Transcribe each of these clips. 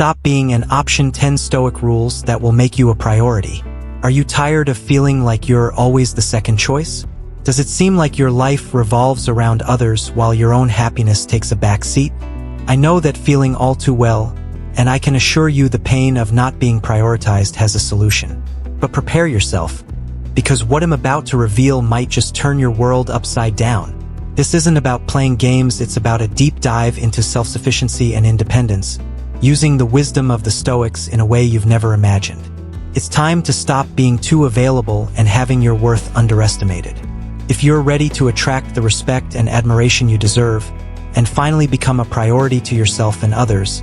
Stop being an option 10 Stoic rules that will make you a priority. Are you tired of feeling like you're always the second choice? Does it seem like your life revolves around others while your own happiness takes a back seat? I know that feeling all too well, and I can assure you the pain of not being prioritized has a solution. But prepare yourself, because what I'm about to reveal might just turn your world upside down. This isn't about playing games, it's about a deep dive into self-sufficiency and independence, using the wisdom of the Stoics in a way you've never imagined. It's time to stop being too available and having your worth underestimated. If you're ready to attract the respect and admiration you deserve, and finally become a priority to yourself and others,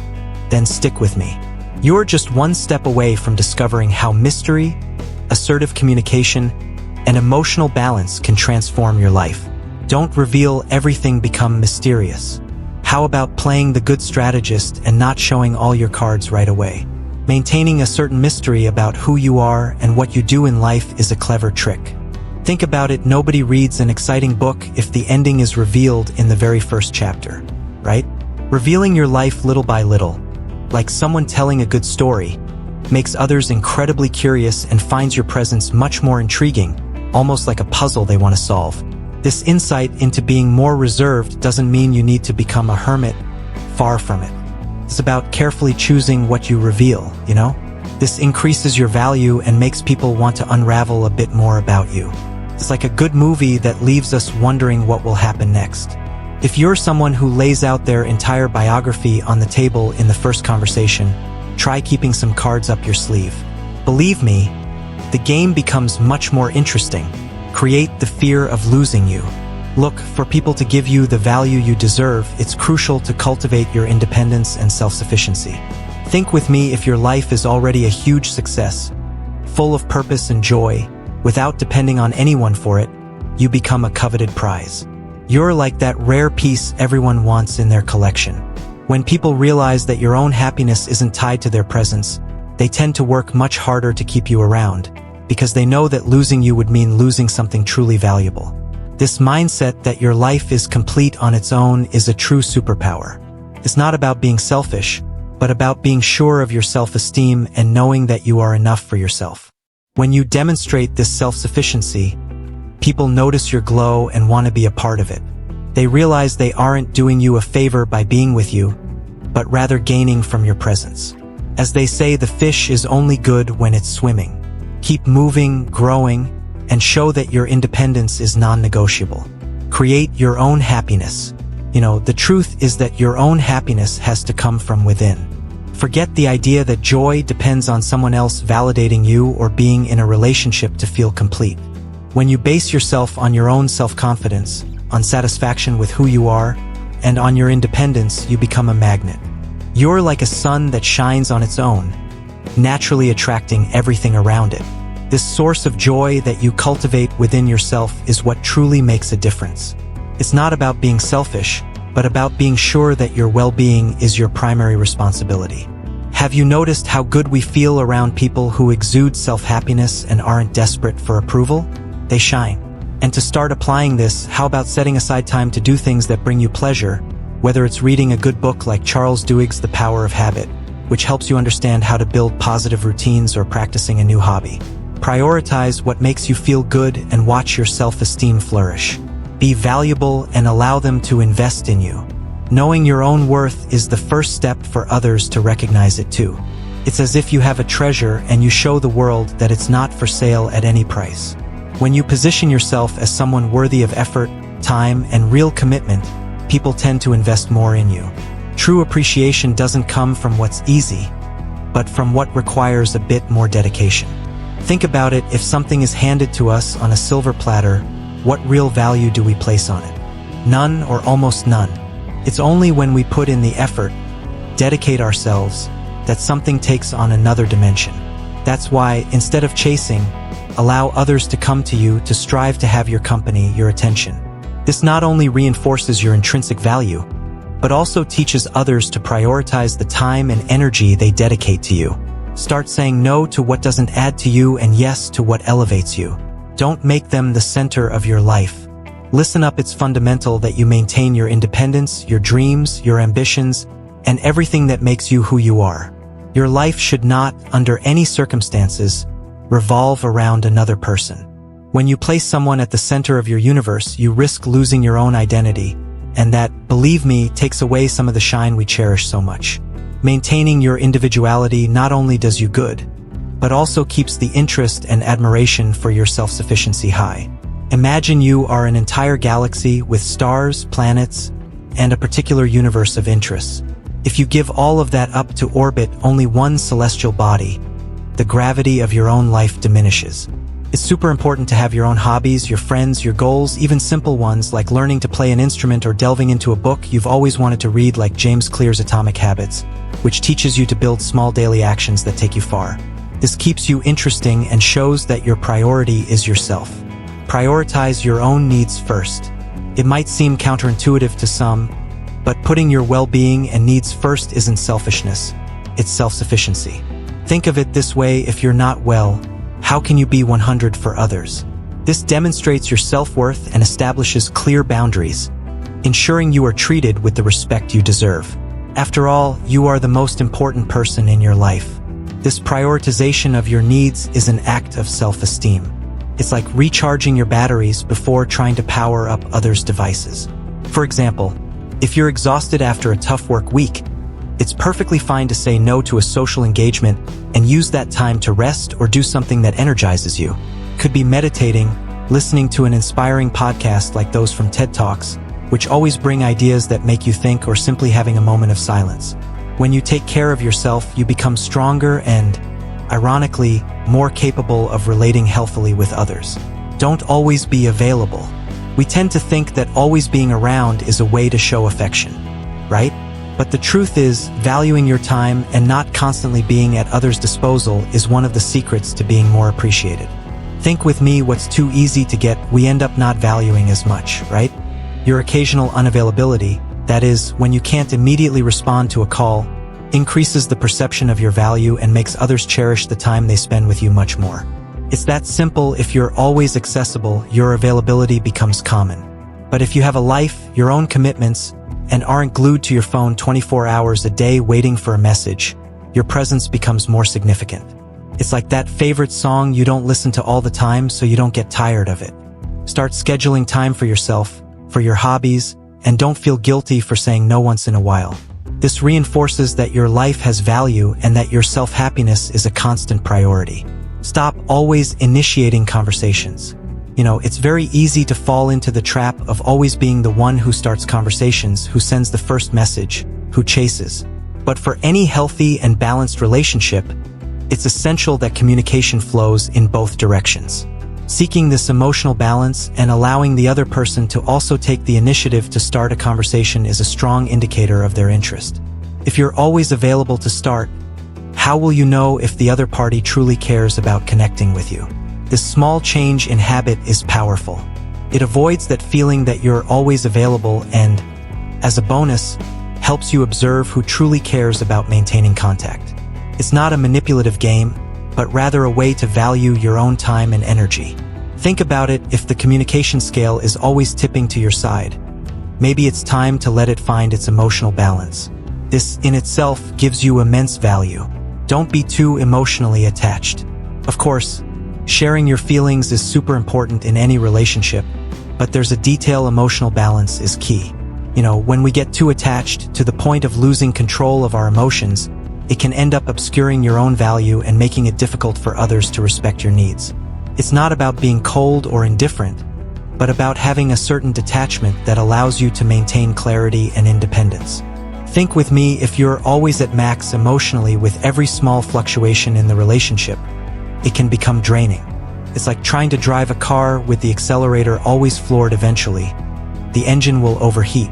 then stick with me. You're just one step away from discovering how mystery, assertive communication, and emotional balance can transform your life. Don't reveal everything, become mysterious. How about playing the good strategist and not showing all your cards right away? Maintaining a certain mystery about who you are and what you do in life is a clever trick. Think about it, nobody reads an exciting book if the ending is revealed in the very first chapter, right? Revealing your life little by little, like someone telling a good story, makes others incredibly curious and finds your presence much more intriguing, almost like a puzzle they want to solve. This insight into being more reserved doesn't mean you need to become a hermit. Far from it. It's about carefully choosing what you reveal, you know? This increases your value and makes people want to unravel a bit more about you. It's like a good movie that leaves us wondering what will happen next. If you're someone who lays out their entire biography on the table in the first conversation, try keeping some cards up your sleeve. Believe me, the game becomes much more interesting. Create the fear of losing you. Look, for people to give you the value you deserve, it's crucial to cultivate your independence and self-sufficiency. Think with me, if your life is already a huge success, full of purpose and joy, without depending on anyone for it, you become a coveted prize. You're like that rare piece everyone wants in their collection. When people realize that your own happiness isn't tied to their presence, they tend to work much harder to keep you around, because they know that losing you would mean losing something truly valuable. This mindset that your life is complete on its own is a true superpower. It's not about being selfish, but about being sure of your self-esteem and knowing that you are enough for yourself. When you demonstrate this self-sufficiency, people notice your glow and want to be a part of it. They realize they aren't doing you a favor by being with you, but rather gaining from your presence. As they say, the fish is only good when it's swimming. Keep moving, growing, and show that your independence is non-negotiable. Create your own happiness. You know, the truth is that your own happiness has to come from within. Forget the idea that joy depends on someone else validating you or being in a relationship to feel complete. When you base yourself on your own self-confidence, on satisfaction with who you are, and on your independence, you become a magnet. You're like a sun that shines on its own, naturally attracting everything around it. This source of joy that you cultivate within yourself is what truly makes a difference. It's not about being selfish, but about being sure that your well-being is your primary responsibility. Have you noticed how good we feel around people who exude self-happiness and aren't desperate for approval? They shine. And to start applying this, how about setting aside time to do things that bring you pleasure, whether it's reading a good book like Charles Duhigg's The Power of Habit, which helps you understand how to build positive routines, or practicing a new hobby. Prioritize what makes you feel good and watch your self-esteem flourish. Be valuable and allow them to invest in you. Knowing your own worth is the first step for others to recognize it too. It's as if you have a treasure and you show the world that it's not for sale at any price. When you position yourself as someone worthy of effort, time, and real commitment, people tend to invest more in you. True appreciation doesn't come from what's easy, but from what requires a bit more dedication. Think about it, if something is handed to us on a silver platter, what real value do we place on it? None, or almost none. It's only when we put in the effort, dedicate ourselves, that something takes on another dimension. That's why, instead of chasing, allow others to come to you, to strive to have your company, your attention. This not only reinforces your intrinsic value, but also teaches others to prioritize the time and energy they dedicate to you. Start saying no to what doesn't add to you and yes to what elevates you. Don't make them the center of your life. Listen up, it's fundamental that you maintain your independence, your dreams, your ambitions, and everything that makes you who you are. Your life should not, under any circumstances, revolve around another person. When you place someone at the center of your universe, you risk losing your own identity, and that, believe me, takes away some of the shine we cherish so much. Maintaining your individuality not only does you good, but also keeps the interest and admiration for your self-sufficiency high. Imagine you are an entire galaxy with stars, planets, and a particular universe of interests. If you give all of that up to orbit only one celestial body, the gravity of your own life diminishes. It's super important to have your own hobbies, your friends, your goals, even simple ones like learning to play an instrument or delving into a book you've always wanted to read, like James Clear's Atomic Habits, which teaches you to build small daily actions that take you far. This keeps you interesting and shows that your priority is yourself. Prioritize your own needs first. It might seem counterintuitive to some, but putting your well-being and needs first isn't selfishness, it's self-sufficiency. Think of it this way: if you're not well, how can you be 100 for others? This demonstrates your self-worth and establishes clear boundaries, ensuring you are treated with the respect you deserve. After all, you are the most important person in your life. This prioritization of your needs is an act of self-esteem. It's like recharging your batteries before trying to power up others' devices. For example, if you're exhausted after a tough work week, it's perfectly fine to say no to a social engagement and use that time to rest or do something that energizes you. Could be meditating, listening to an inspiring podcast like those from TED Talks, which always bring ideas that make you think, or simply having a moment of silence. When you take care of yourself, you become stronger and, ironically, more capable of relating healthily with others. Don't always be available. We tend to think that always being around is a way to show affection, right? But the truth is, valuing your time and not constantly being at others' disposal is one of the secrets to being more appreciated. Think with me, what's too easy to get, we end up not valuing as much, right? Your occasional unavailability, that is, when you can't immediately respond to a call, increases the perception of your value and makes others cherish the time they spend with you much more. It's that simple. If you're always accessible, your availability becomes common. But if you have a life, your own commitments, and aren't glued to your phone 24 hours a day waiting for a message, your presence becomes more significant. It's like that favorite song you don't listen to all the time so you don't get tired of it. Start scheduling time for yourself, for your hobbies, and don't feel guilty for saying no once in a while. This reinforces that your life has value and that your self-happiness is a constant priority. Stop always initiating conversations. It's very easy to fall into the trap of always being the one who starts conversations, who sends the first message, who chases. But for any healthy and balanced relationship, it's essential that communication flows in both directions. Seeking this emotional balance and allowing the other person to also take the initiative to start a conversation is a strong indicator of their interest. If you're always available to start, how will you know if the other party truly cares about connecting with you? This small change in habit is powerful. It avoids that feeling that you're always available and, as a bonus, helps you observe who truly cares about maintaining contact. It's not a manipulative game, but rather a way to value your own time and energy. Think about it: if the communication scale is always tipping to your side, maybe it's time to let it find its emotional balance. This in itself gives you immense value. Don't be too emotionally attached. Of course, sharing your feelings is super important in any relationship, but there's a detail: emotional balance is key. When we get too attached to the point of losing control of our emotions, it can end up obscuring your own value and making it difficult for others to respect your needs. It's not about being cold or indifferent, but about having a certain detachment that allows you to maintain clarity and independence. Think with me: if you're always at max emotionally with every small fluctuation in the relationship, it can become draining. It's like trying to drive a car with the accelerator always floored. Eventually, the engine will overheat.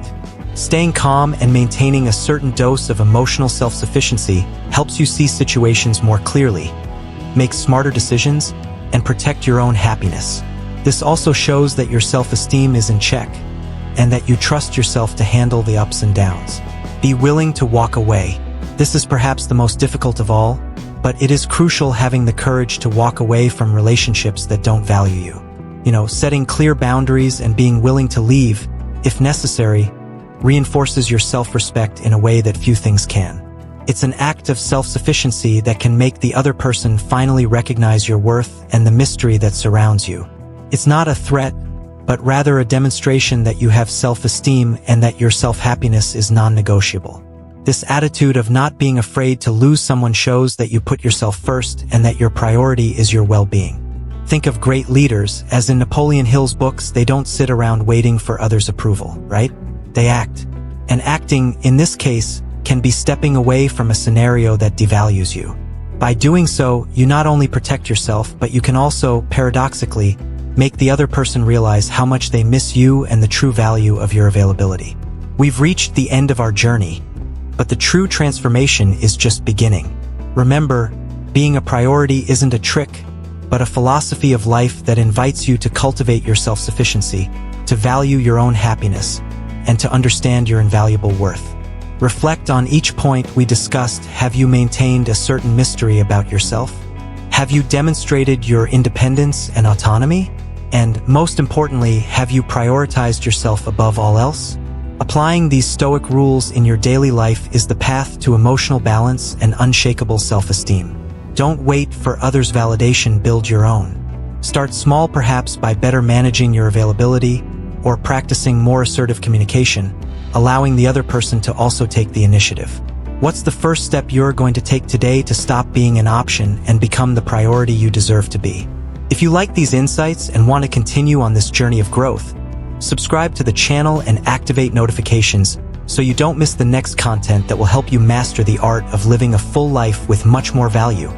Staying calm and maintaining a certain dose of emotional self-sufficiency helps you see situations more clearly, make smarter decisions, and protect your own happiness. This also shows that your self-esteem is in check, and that you trust yourself to handle the ups and downs. Be willing to walk away. This is perhaps the most difficult of all, but it is crucial, having the courage to walk away from relationships that don't value you. Setting clear boundaries and being willing to leave, if necessary, reinforces your self-respect in a way that few things can. It's an act of self-sufficiency that can make the other person finally recognize your worth and the mystery that surrounds you. It's not a threat, but rather a demonstration that you have self-esteem and that your self-happiness is non-negotiable. This attitude of not being afraid to lose someone shows that you put yourself first and that your priority is your well-being. Think of great leaders, as in Napoleon Hill's books, they don't sit around waiting for others' approval, right? They act. And acting, in this case, can be stepping away from a scenario that devalues you. By doing so, you not only protect yourself, but you can also, paradoxically, make the other person realize how much they miss you and the true value of your availability. We've reached the end of our journey, but the true transformation is just beginning. Remember, being a priority isn't a trick, but a philosophy of life that invites you to cultivate your self-sufficiency, to value your own happiness, and to understand your invaluable worth. Reflect on each point we discussed. Have you maintained a certain mystery about yourself? Have you demonstrated your independence and autonomy? And most importantly, have you prioritized yourself above all else? Applying these Stoic rules in your daily life is the path to emotional balance and unshakable self-esteem. Don't wait for others' validation, build your own. Start small, perhaps by better managing your availability or practicing more assertive communication, allowing the other person to also take the initiative. What's the first step you're going to take today to stop being an option and become the priority you deserve to be? If you like these insights and want to continue on this journey of growth, subscribe to the channel and activate notifications so you don't miss the next content that will help you master the art of living a full life with much more value.